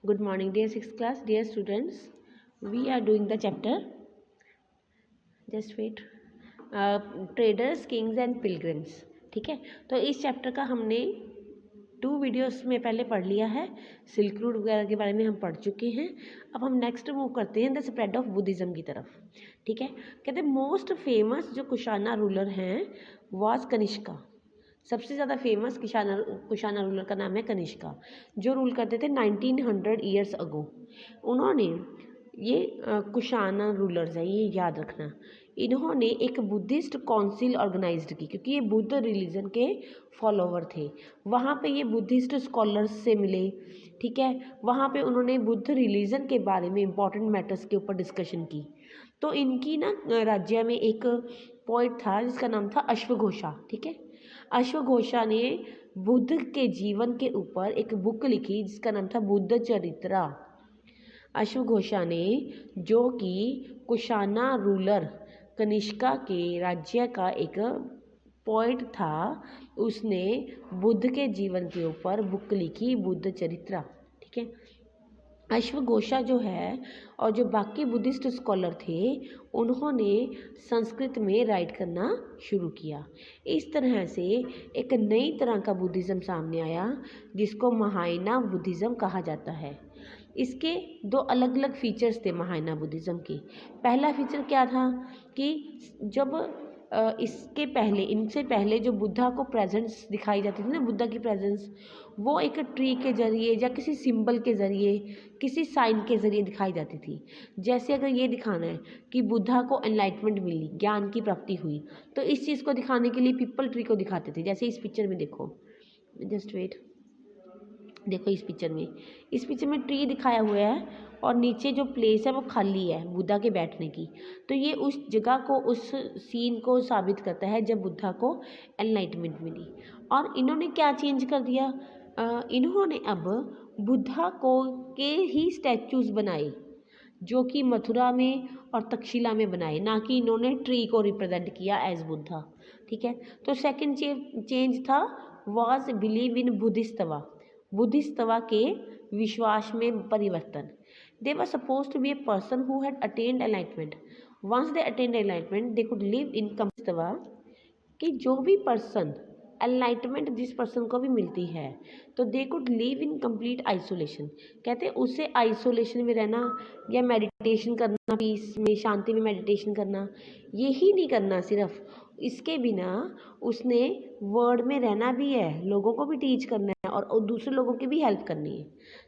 Good morning, dear 6th class, dear students. We are doing the chapter. Just wait. Traders, Kings and Pilgrims. ठीक है, तो इस chapter का हमने 2 videos में पहले पढ़ लिया है। सिल्क रूट वगैरह के बारे में हम पढ़ चुके हैं। अब हम नेक्स्ट मूव करते हैं द स्प्रेड ऑफ बुद्धिज्म की तरफ। ठीक है, कहते हैं मोस्ट फेमस जो कुशाना रूलर हैं वाज कनिष्का। सबसे ज़्यादा फेमस कुशाना रूलर का नाम है कनिष्का, जो रूल करते थे 1900 ईयर्स अगो। उन्होंने ये कुशाना रूलर्स हैं, ये याद रखना। इन्होंने एक बुद्धिस्ट काउंसिल ऑर्गेनाइज्ड की, क्योंकि ये बुद्ध रिलीजन के फॉलोवर थे। वहाँ पे ये बुद्धिस्ट स्कॉलर्स से मिले। ठीक है, वहाँ पे उन्होंने बुद्ध रिलीजन के बारे में इंपॉर्टेंट मैटर्स के ऊपर डिस्कशन की। तो इनकी ना राज्य में एक पोइट था जिसका नाम था अश्वघोषा। ठीक है, अश्वघोषा ने बुद्ध के जीवन के ऊपर एक बुक लिखी जिसका नाम था बुद्ध चरित्रा। अश्वघोषा ने, जो कि कुशाना रूलर कनिष्का के राज्य का एक पोइट था, उसने बुद्ध के जीवन के ऊपर बुक लिखी बुद्ध चरित्रा। ठीक है, अश्वघोषा जो है और जो बाकी बुद्धिस्ट स्कॉलर थे उन्होंने संस्कृत में राइट करना शुरू किया। इस तरह से एक नई तरह का बुद्धिज़्म सामने आया जिसको महायाना बुद्धिज़्म कहा जाता है। इसके 2 अलग अलग फीचर्स थे महायाना बुद्धिज़्म के। पहला फीचर क्या था कि जब इसके पहले, इनसे पहले जो बुद्धा को प्रेजेंस दिखाई जाती थी ना, बुद्धा की प्रेजेंस, वो एक ट्री के ज़रिए या किसी सिंबल के ज़रिए, किसी साइन के ज़रिए दिखाई जाती थी। जैसे अगर ये दिखाना है कि बुद्धा को एनलाइटमेंट मिली, ज्ञान की प्राप्ति हुई, तो इस चीज़ को दिखाने के लिए पीपल ट्री को दिखाते थे। जैसे इस पिक्चर में देखो, जस्ट वेट, देखो इस पिक्चर में ट्री दिखाया हुआ है और नीचे जो प्लेस है वो खाली है बुद्धा के बैठने की। तो ये उस जगह को, उस सीन को साबित करता है जब बुद्धा को एनलाइटमेंट मिली। और इन्होंने क्या चेंज कर दिया, इन्होंने अब बुद्धा को के ही स्टैचूज़ बनाए, जो कि मथुरा में और तक्षशिला में बनाए, ना कि इन्होंने ट्री को रिप्रेजेंट किया एज बुद्धा। ठीक है, तो सेकंड चेंज था वाज बिलीव इन बुद्धिस्तवा के विश्वास में परिवर्तन। They were suppose to be a person who had attend enlightenment. Once they attend enlightenment they could live in बुद्धिस्तवा, कि जो भी पर्सन एनलाइटमेंट जिस पर्सन को भी मिलती है तो दे could live in complete isolation. कहते हैं उसे आइसोलेशन में रहना या मेडिटेशन करना, पीस में, शांति में मेडिटेशन करना, यही नहीं करना सिर्फ, इसके बिना उसने वर्ल्ड में रहना भी है, लोगों को भी टीच करना है और दूसरे लोगों की भी हेल्प करनी है।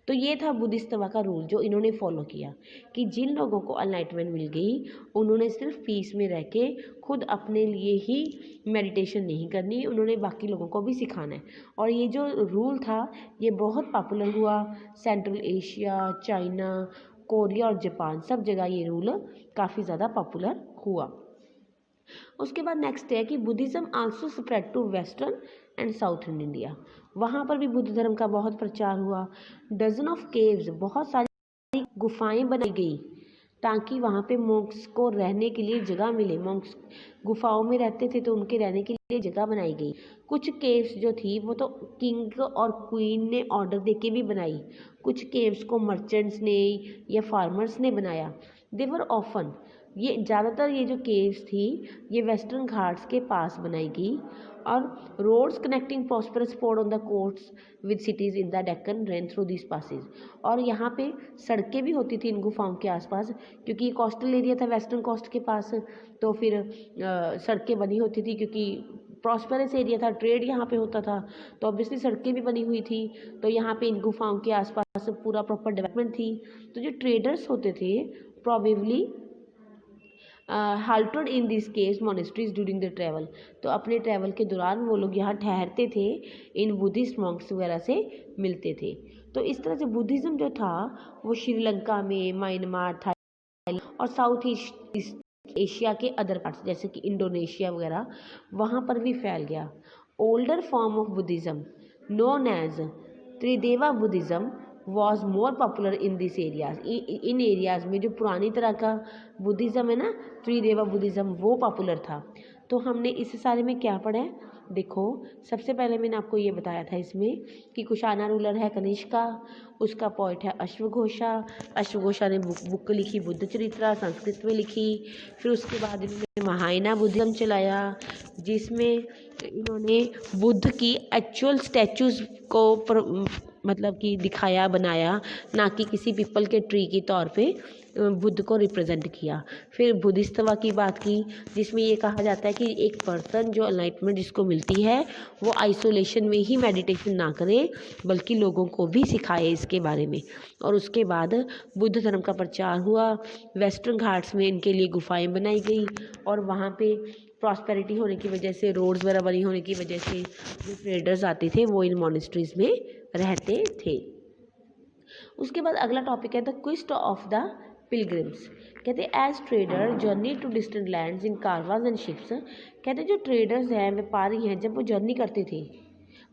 तो ये था बुद्धिस्तवा का रूल जो इन्होंने फॉलो किया, कि जिन लोगों को एनलाइटमेंट मिल गई उन्होंने सिर्फ पीस में रह के खुद अपने लिए ही मेडिटेशन नहीं करनी, उन्होंने बाकी लोगों को भी सिखाना है। और ये जो रूल था ये बहुत पॉपुलर हुआ। सेंट्रल एशिया, चाइना, कोरिया और जापान, सब जगह ये रूल काफ़ी ज़्यादा पॉपुलर हुआ। उसके बाद नेक्स्ट है कि Buddhism also spread to western and southern India. वहाँ पर भी बुद्ध धर्म का बहुत प्रचार हुआ। डजन ऑफ केव्स, बहुत सारी गुफाएं बनाई गई ताकि वहाँ पे मॉन्क्स को रहने के लिए जगह मिले। मॉन्क्स गुफाओं में रहते थे तो उनके रहने के लिए जगह बनाई गई। कुछ केव्स जो थी वो तो किंग और क्वीन ने ऑर्डर देके भी बनाई, कुछ केव्स को मर्चेंट्स ने या फार्मर्स ने बनाया। देवर ऑफन, ये ज़्यादातर ये जो केव्स थी ये वेस्टर्न घाट्स के पास बनाई गई। और roads connecting prosperous port on the coasts with cities in the Deccan run through this passage. और यहाँ पे सड़कें भी होती थी इन गुफाओं के आसपास, क्योंकि कोस्टल एरिया था वेस्टर्न कोस्ट के पास, तो फिर सड़कें बनी होती थी, क्योंकि प्रॉस्परस एरिया था, ट्रेड यहाँ पे होता था, तो ऑब्वियसली सड़कें भी बनी हुई थी। तो यहाँ पे इन गुफाओं के आसपास पूरा प्रॉपर डेवलपमेंट थी। तो जो ट्रेडर्स होते थे probably halted in this caves monasteries during the travel. तो अपने ट्रैवल के दौरान वो लोग यहाँ ठहरते थे, इन बुद्धिस्ट मॉन्क्स वगैरह से मिलते थे। तो इस तरह से बुद्धिज़्म जो था वो श्रीलंका में, म्यांमार, थाईलैंड और साउथ ईस्ट एशिया के अदर पार्ट्स जैसे कि इंडोनेशिया वगैरह, वहाँ पर भी फैल गया। Older form of Buddhism known as Theravada Buddhism was more popular in this areas. इन एरियाज़ में जो पुरानी तरह का बुद्धिज़्म है ना, त्रिदेवा बुद्धिज़्म, वो पॉपुलर था। तो हमने इस सारे में क्या पढ़ा है, देखो सबसे पहले मैंने आपको ये बताया था इसमें कि कुशाना रूलर है कनिष्का, उसका पोइट है अश्वघोषा। अश्वघोषा ने बुक लिखी बुद्ध चरित्रा, संस्कृत में लिखी। फिर उसके बाद इन्होंने महायाना बुद्धिज्म चलाया, जिसमें इन्होंने बुद्ध की एक्चुअल स्टैचूज़ को मतलब कि दिखाया, बनाया, ना कि किसी पीपल के ट्री के तौर पे बुद्ध को रिप्रेजेंट किया। फिर बुद्धिस्तवा की बात की, जिसमें ये कहा जाता है कि एक पर्सन जो एनलाइटमेंट जिसको मिलती है वो आइसोलेशन में ही मेडिटेशन ना करे, बल्कि लोगों को भी सिखाए इसके बारे में। और उसके बाद बुद्ध धर्म का प्रचार हुआ, वेस्टर्न घाट्स में इनके लिए गुफाएं बनाई गई, और वहाँ पे प्रॉस्पेरिटी होने की वजह से, रोड्स वगैरह बनी होने की वजह से जो ट्रेडर्स आते थे वो इन मॉनेस्ट्रीज में रहते थे। उसके बाद अगला टॉपिक है the quest of the pilgrims. कहते as trader journey to distant lands in caravans and ships. कहते जो ट्रेडर्स हैं, व्यापारी हैं, जब वो जर्नी करते थे,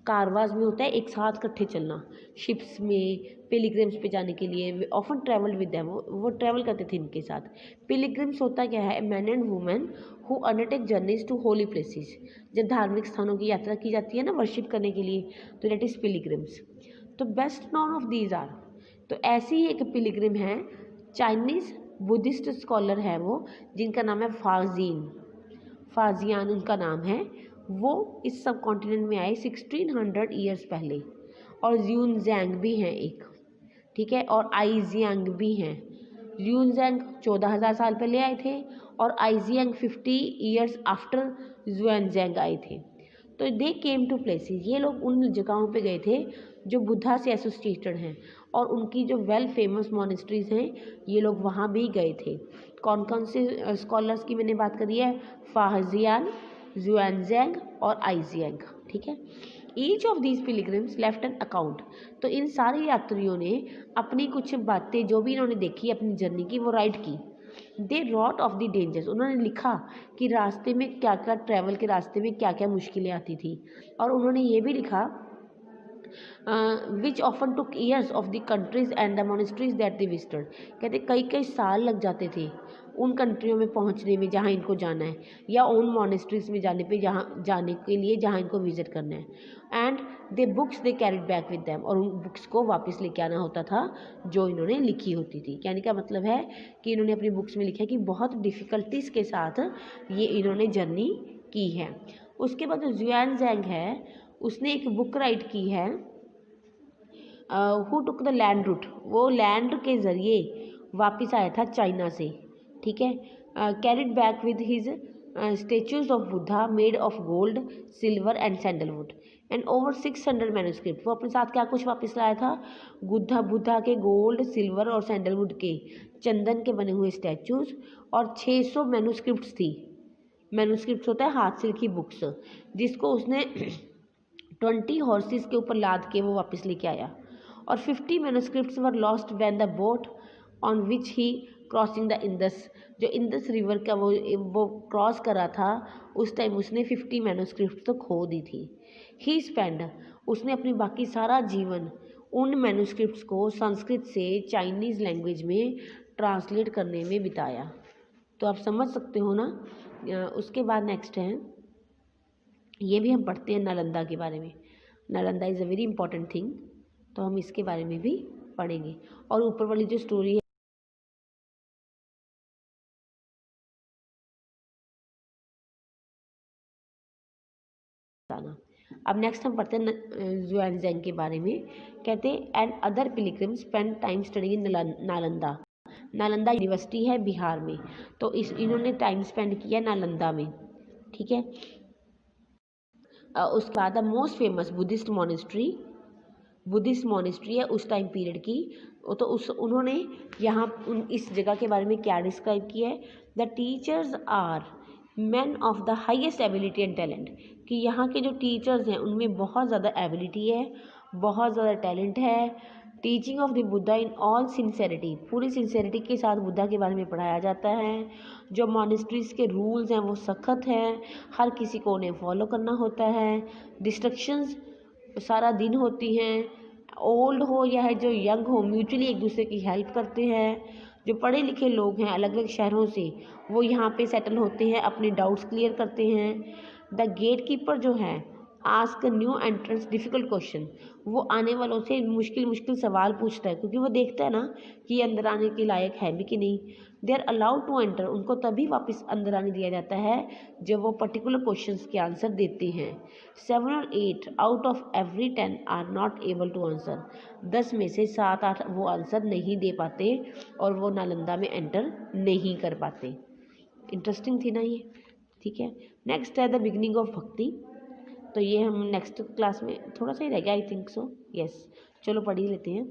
कारवाज में होता है एक साथ इकट्ठे चलना, शिप्स में पिलग्रिम्स पे जाने के लिए ऑफन ट्रैवल विद देम, वो ट्रैवल करते थे इनके साथ। पिलग्रिम्स होता क्या है, men and women who undertake journeys to holy places. जब धार्मिक स्थानों की यात्रा की जाती है ना वर्शिप करने के लिए, तो दैट इज़ पिलग्रिम्स। तो best known of these are, तो ऐसी ही एक पिलग्रिम है, चाइनीज़ बुद्धिस्ट स्कॉलर है वो, जिनका नाम है फाजियान उनका नाम है। वो इस सब कॉन्टिनेंट में आए 1600 ईयर्स पहले। और ज़्यूनज़ैंग भी हैं एक, ठीक है, और आईजियांग भी हैं। ज़्यूनज़ैंग 14,000 साल पहले आए थे, और आईजियांग 50 ईयर्स आफ्टर ज़्यूनज़ैंग आए थे। तो दे केम टू प्लेसेस, ये लोग उन जगहों पे गए थे जो बुद्धा से एसोसिएटेड हैं, और उनकी जो वेल फेमस मॉनेस्ट्रीज हैं, ये लोग वहाँ भी गए थे। कौन कौन से स्कॉलर्स की मैंने बात करी है, फाजियान, ज़्यूनज़ैंग और आईजियांग, ठीक है। Each of these pilgrims left an account, तो इन सारे यात्रियों ने अपनी कुछ बातें जो भी इन्होंने देखी अपनी जर्नी की वो राइट की। दे रॉट ऑफ द डेंजर्स, उन्होंने लिखा कि रास्ते में क्या क्या, ट्रैवल के रास्ते में क्या क्या मुश्किलें आती थी। और उन्होंने ये भी लिखा which often took years of the countries and the monasteries that they visited. कहते कई कई साल लग जाते थे उन कंट्रियों में पहुंचने में जहां इनको जाना है, या उन मोनेस्ट्रीज में जाने के लिए जहां इनको विजिट करना है। And they books they carried back with them, और उन बुक्स को वापस लेके आना होता था जो इन्होंने लिखी होती थी। कहने का मतलब है कि इन्होंने अपनी बुक्स में लिखा है कि बहुत डिफ़िकल्टीज़ के साथ ये इन्होंने जर्नी की है। उसके बाद जो ज़्यूनज़ैंग है, उसने एक बुक राइट की है, who took the land route, वो लैंड के ज़रिए वापस आया था चाइना से, ठीक है। Carried back with his statues of Buddha made of gold, silver and sandalwood and over 600 manuscript. वो अपने साथ क्या कुछ वापस लाया था, बुद्धा के गोल्ड, सिल्वर और सैंडलवुड के, चंदन के बने हुए स्टैचूज, और 600 मैन्यूस्क्रिप्ट्स थी। मैन्यूस्क्रिप्ट्स होता है हाथ से लिखी बुक्स, जिसको उसने 20 हॉर्सेस के ऊपर लाद के वो वापस लेके आया। और 50 manuscripts were lost when the boat on which he crossing the Indus, जो इंदस रिवर का वो क्रॉस करा था, उस टाइम उसने 50 मैन्यूस्क्रिप्ट्स तो खो दी थी। ही स्पेंड, उसने अपनी बाकी सारा जीवन उन मैन्यूस्क्रिप्ट्स को संस्कृत से चाइनीज़ लैंग्वेज में ट्रांसलेट करने में बिताया। तो आप समझ सकते हो ना। उसके बाद नेक्स्ट है, ये भी हम पढ़ते हैं नालंदा के बारे में। Nalanda is a very important thing, तो हम इसके बारे में भी पढ़ेंगे। और ऊपर वाली जो स्टोरी है, अब नेक्स्ट हम पढ़ते हैं ज़्यूनज़ैंग के बारे में। कहते and other pilgrims spend time studying in Nalanda. Nalanda university है बिहार में, तो इन्होंने टाइम स्पेंड किया नालंदा में, ठीक है। उसके बाद the most famous Buddhist monastery है उस टाइम पीरियड की। तो उन्होंने यहाँ इस जगह के बारे में क्या डिस्क्राइब किया है, the teachers are men of the highest ability and talent, कि यहाँ के जो टीचर्स हैं उनमें बहुत ज़्यादा एबिलिटी है, बहुत ज़्यादा टैलेंट है। Teaching of the Buddha in all sincerity, पूरी सिंसेरिटी के साथ बुद्धा के बारे में पढ़ाया जाता है। जो मॉनेस्ट्रीज़ के रूल्स हैं वो सख्त हैं, हर किसी को उन्हें फॉलो करना होता है। डिस्ट्रक्शंस सारा दिन होती हैं, ओल्ड हो या है जो यंग हो म्यूचुअली एक दूसरे की हेल्प करते हैं। जो पढ़े लिखे लोग हैं अलग अलग शहरों से, वो यहाँ पे सेटल होते हैं, अपने डाउट्स क्लियर करते हैं। द गेट कीपर जो है ask new entrance difficult question, वो आने वालों से मुश्किल मुश्किल सवाल पूछता है, क्योंकि वो देखता है ना कि ये अंदर आने के लायक है भी कि नहीं। They are allowed to enter, उनको तभी वापस अंदर आने दिया जाता है जब वो पर्टिकुलर क्वेश्चंस के आंसर देते हैं। 7 और 8 out of every 10 are not able to answer, 10 में से 7-8 वो आंसर नहीं दे पाते और वो नालंदा में एंटर नहीं कर पाते। इंटरेस्टिंग थी ना ये, ठीक है। नेक्स्ट है द बिगनिंग ऑफ भक्ति, तो ये हम नेक्स्ट क्लास में थोड़ा सा ही रह गया, आई थिंक सो, यस। चलो पढ़ ही लेते हैं।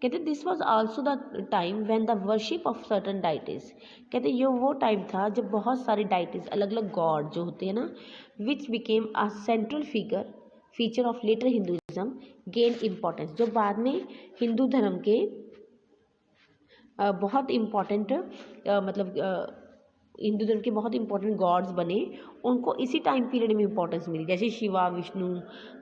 कहते this was also the time when the worship of certain डाइटिस, कहते ये वो टाइम था जब बहुत सारे डाइटिस, अलग अलग गॉड जो होते हैं ना, which became a central feature of later Hinduism gain importance, जो बाद में हिंदू धर्म के बहुत इम्पॉर्टेंट मतलब हिंदू धर्म के बहुत इंपॉर्टेंट गॉड्स बने, उनको इसी टाइम पीरियड में इंपॉर्टेंस मिली। जैसे शिवा, विष्णु,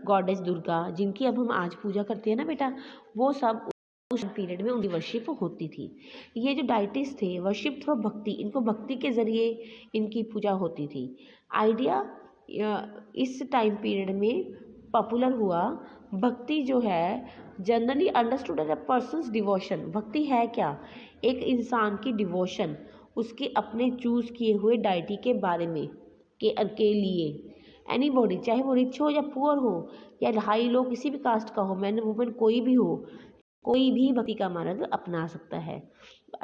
गॉडेस दुर्गा, जिनकी अब हम आज पूजा करते हैं ना बेटा, वो सब उस पीरियड में उनकी वर्शिप होती थी। ये जो डाइटिस थे, वर्शिप थ्रू भक्ति, इनको भक्ति के ज़रिए इनकी पूजा होती थी। आइडिया इस टाइम पीरियड में पॉपुलर हुआ। भक्ति जो है generally understood as a person's devotion, भक्ति है क्या, एक इंसान की डिवोशन उसके अपने चूज़ किए हुए डाइटी के बारे में के लिए। एनी बॉडी, चाहे वो रिच हो या पुअर हो या हाई लो, किसी भी कास्ट का हो, मैन वुमेन कोई भी हो, कोई भी भक्ति का मार्ग अपना सकता है।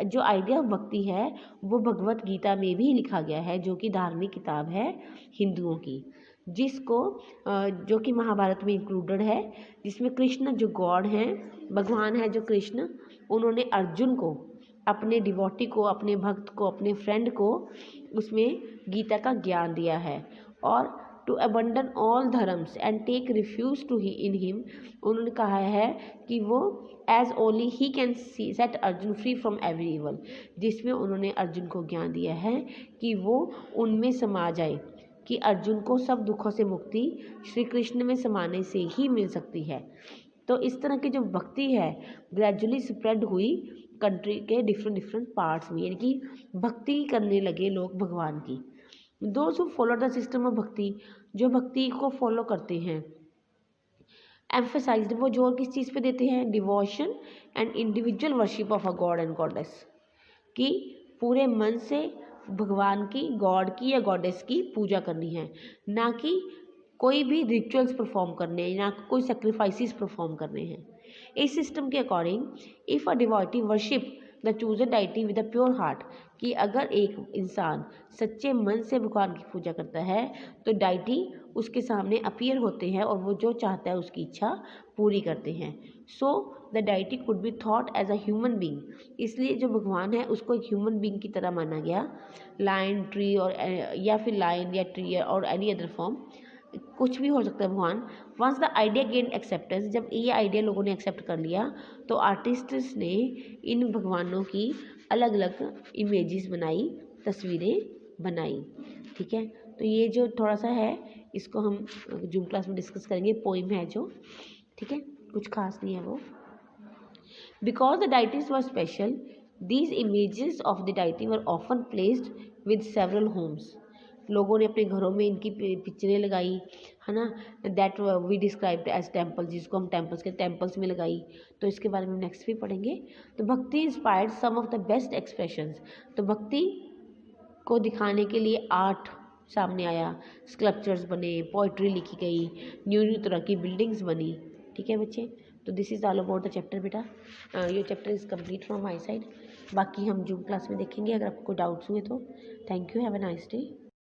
जो आइडिया ऑफ भक्ति है वो भगवत गीता में भी लिखा गया है, जो कि धार्मिक किताब है हिंदुओं की, जिसको जो कि महाभारत में इंक्लूडेड है, जिसमें कृष्ण जो गॉड हैं, भगवान है जो कृष्ण, उन्होंने अर्जुन को, अपने डिवोटी को, अपने भक्त को, अपने फ्रेंड को उसमें गीता का ज्ञान दिया है। और to abandon all dharmas and take refuge to he in him, उन्होंने कहा है कि वो as only he can set Arjun free from every evil, जिसमें उन्होंने अर्जुन को ज्ञान दिया है कि वो उनमें समा जाए, कि अर्जुन को सब दुखों से मुक्ति श्री कृष्ण में समाने से ही मिल सकती है। तो इस तरह की जो भक्ति है ग्रेजुअली स्प्रेड हुई कंट्री के डिफरेंट पार्ट्स में, यानी कि भक्ति करने लगे लोग भगवान की। Those who follow the system of भक्ति, जो भक्ति को फॉलो करते हैं, एम्फेसाइज्ड, वो जोर किस चीज़ पे देते हैं, devotion and individual worship of a God and goddess, कि पूरे मन से भगवान की, गॉड की या गॉडेस की पूजा करनी है, ना कि कोई भी रिचुअल्स परफॉर्म करने हैं, ना कोई सेक्रीफाइसेस परफॉर्म करने हैं। इस सिस्टम के according if a devotee worship the chosen deity with a pure heart, कि अगर एक इंसान सच्चे मन से भगवान की पूजा करता है तो डाइटी उसके सामने अपीयर होते हैं और वो जो चाहता है उसकी इच्छा पूरी करते हैं। So the deity could be thought as a human being, इसलिए जो भगवान है उसको एक ह्यूमन बींग की तरह माना गया। लायन, ट्री और या फिर लायन या ट्री और एनी अदर फॉर्म, कुछ भी हो सकता है भगवान। Once the idea gain acceptance, जब ये आइडिया लोगों ने एक्सेप्ट कर लिया तो आर्टिस्ट्स ने इन भगवानों की अलग अलग इमेजेस बनाई, तस्वीरें बनाई, ठीक है। तो ये जो थोड़ा सा है इसको हम जूम क्लास में डिस्कस करेंगे, पोइम है जो, ठीक है, कुछ खास नहीं है वो। Because the deities were special, these images of the deity were often placed with several homes, लोगों ने अपने घरों में इनकी पिक्चरें लगाई, है ना, that we described as temple, जिसको हम टेम्पल्स में लगाई। तो इसके बारे में नेक्स्ट भी पढ़ेंगे। तो bhakti inspired some of the best expressions, तो भक्ति को दिखाने के लिए आर्ट सामने आया, स्कल्पचर्स बने, पोइट्री लिखी गई, न्यू तरह की बिल्डिंग्स बनी, ठीक है बच्चे। तो this is all about the chapter बेटा। ये chapter is complete from my side, बाकी हम जूम क्लास में देखेंगे। अगर आपको कोई डाउट्स हुए तो thank you, have a nice day.